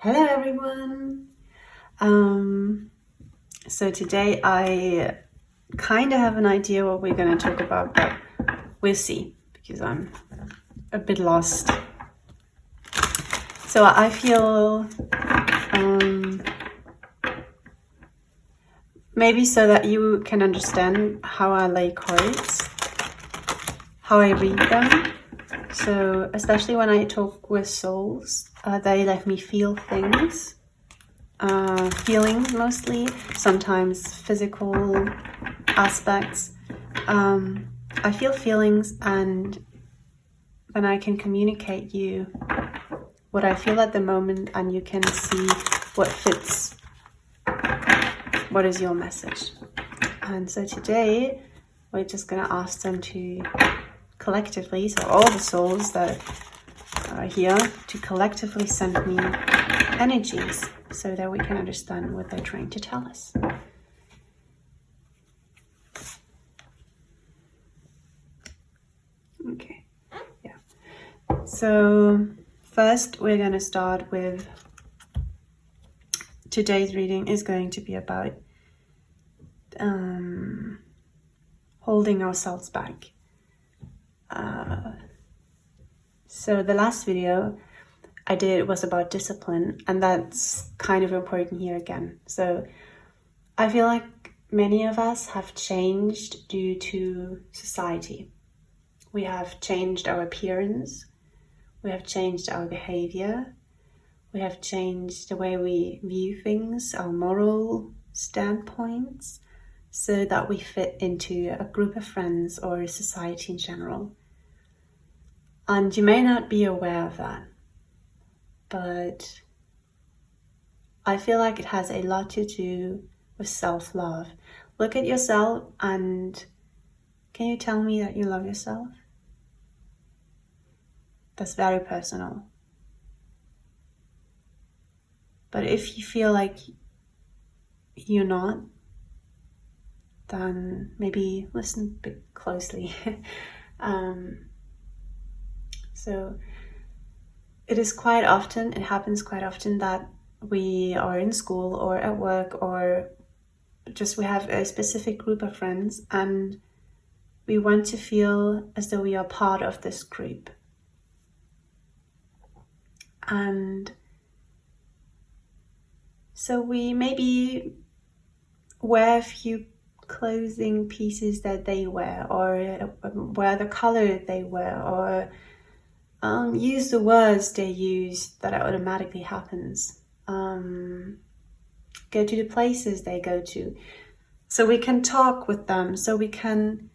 Hello everyone! So today I kind of have an idea what we're going to talk about, but we'll see, because I'm a bit lost. So I feel maybe so that you can understand how I lay cards, how I read them. So especially when I talk with souls, they let me feel things. Feelings mostly, sometimes physical aspects. I feel feelings, and then I can communicate you what I feel at the moment, and you can see what fits, what is your message. And so today we're just going to ask them to collectively, so all the souls that are here, to collectively send me energies so that we can understand what they're trying to tell us. Okay, yeah. So first we're going to start with, today's reading is going to be about holding ourselves back. So the last video I did was about discipline, and that's kind of important here again. So I feel like many of us have changed due to society. We have changed our appearance, we have changed our behavior, we have changed the way we view things, our moral standpoints, so that we fit into a group of friends or society in general. And you may not be aware of that, but I feel like it has a lot to do with self-love. Look at yourself, and can you tell me that you love yourself? That's very personal. But if you feel like you're not, then maybe listen a bit closely. So it happens quite often that we are in school or at work, or just we have a specific group of friends, and we want to feel as though we are part of this group. And so we maybe wear a few clothing pieces that they wear, or wear the color they wear, or use the words they use, that automatically happens. Go to the places they go to, so we can talk with them, so we can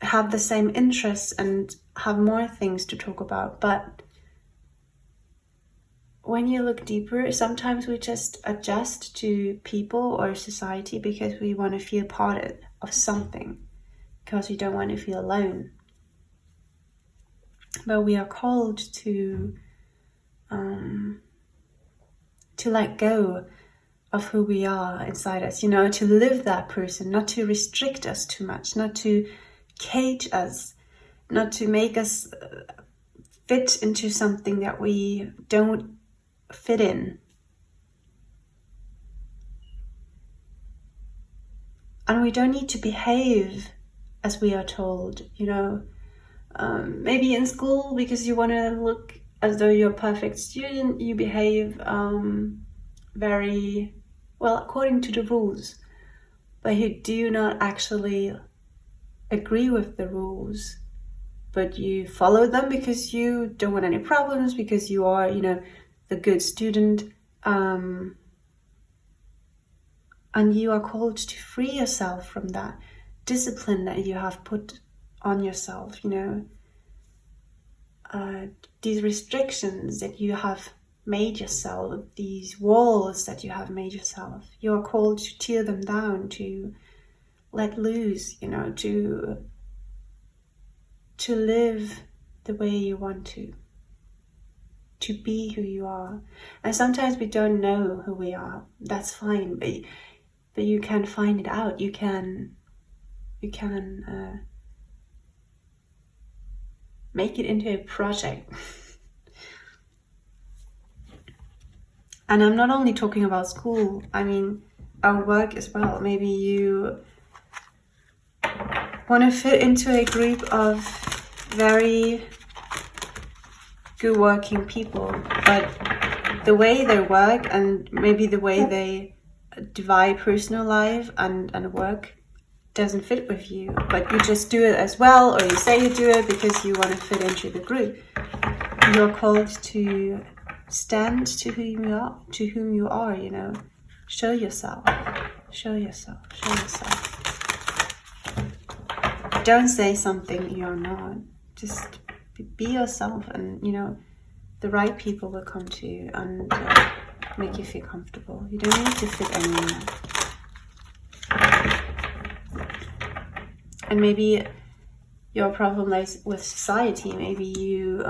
have the same interests and have more things to talk about. But when you look deeper, sometimes we just adjust to people or society because we want to feel part of something, because we don't want to feel alone. But we are called to let go of who we are inside us, to live that person, not to restrict us too much, not to cage us, not to make us fit into something that we don't fit in. And we don't need to behave as we are told, maybe in school, because you want to look as though you're a perfect student, you behave very well according to the rules, but you do not actually agree with the rules, but you follow them because you don't want any problems, because you are, the good student, and you are called to free yourself from that discipline that you have put on yourself, these restrictions that you have made yourself, these walls that you have made yourself. You are called to tear them down, to let loose, to live the way you want to be who you are. And sometimes we don't know who we are. That's fine, but you can find it out. You can make it into a project. And I'm not only talking about school, I mean our work as well. Maybe you want to fit into a group of very good working people, but the way they work and maybe the way they divide personal life and work doesn't fit with you, but you just do it as well, or you say you do it because you want to fit into the group. You're called to stand to whom you are, you know. Show yourself. Don't say something you're not. Just be yourself, and you know, the right people will come to you and make you feel comfortable. You don't need to fit anywhere. And maybe your problem lies with society. Maybe you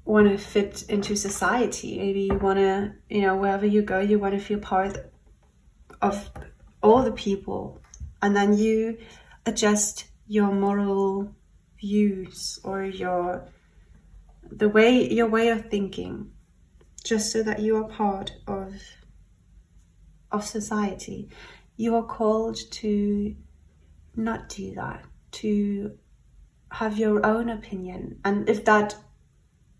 want to fit into society. Maybe you want to, you know, wherever you go, you want to feel part of all the people. And then you adjust your moral views or your way of thinking, just so that you are part of society. You are called to not do that, to have your own opinion. And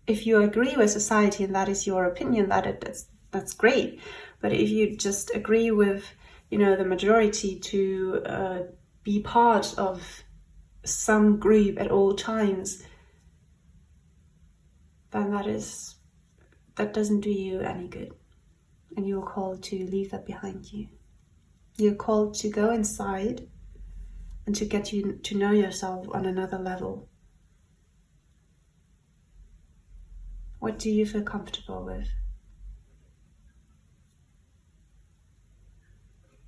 if you agree with society and that is your opinion, that's great. But if you just agree with, you know, the majority to be part of some group at all times, then that doesn't do you any good. And you're called to leave that behind you. You're called to go inside and to get you to know yourself on another level. What do you feel comfortable with?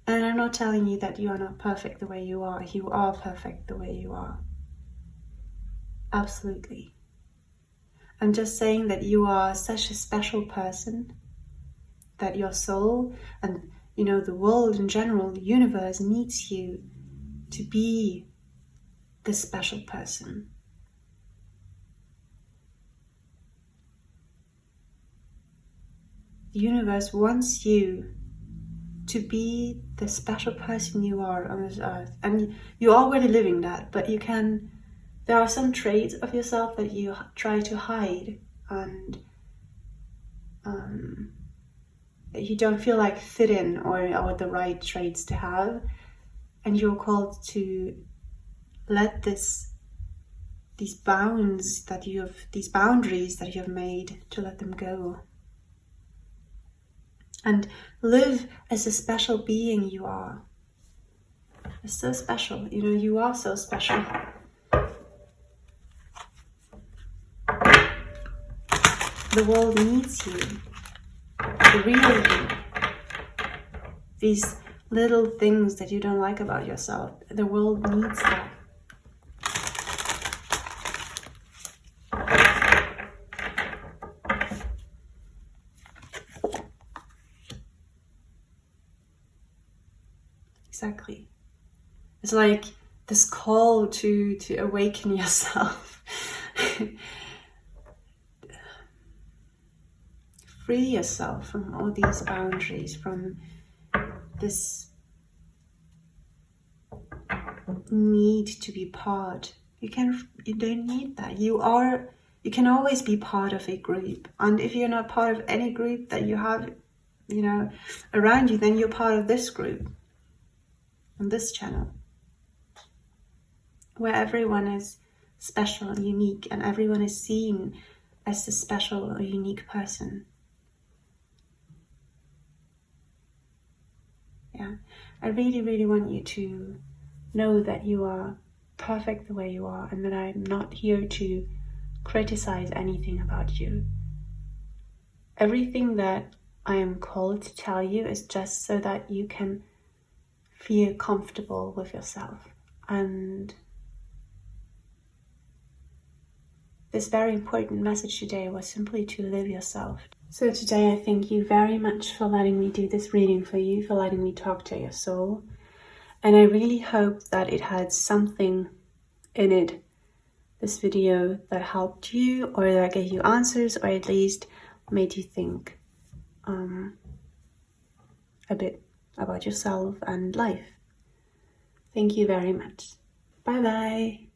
And I'm not telling you that you are not perfect the way you are. You are perfect the way you are. Absolutely. I'm just saying that you are such a special person, that your soul and, you know, the world in general, the universe needs you to be this special person. The universe wants you to be the special person you are on this earth. And you're already living that, but there are some traits of yourself that you try to hide, and that you don't feel like fit in or the right traits to have. And you're called to let these boundaries that you have made, to let them go. And live as a special being you are. It's so special, you know, you are so special. The world needs you, the real you. These little things that you don't like about yourself, the world needs that. Exactly. It's like this call to awaken yourself. Free yourself from all these boundaries, from this need to be part. You don't need that. You can always be part of a group. And if you're not part of any group that you have, you know, around you, then you're part of this group on this channel, where everyone is special and unique, and everyone is seen as a special or unique person. Yeah, I really, really want you to know that you are perfect the way you are, and that I'm not here to criticize anything about you. Everything that I am called to tell you is just so that you can feel comfortable with yourself. And this very important message today was simply to live yourself. So today I thank you very much for letting me do this reading for you, for letting me talk to your soul. And I really hope that it had something in it, this video, that helped you, or that gave you answers, or at least made you think a bit about yourself and life. Thank you very much. Bye bye.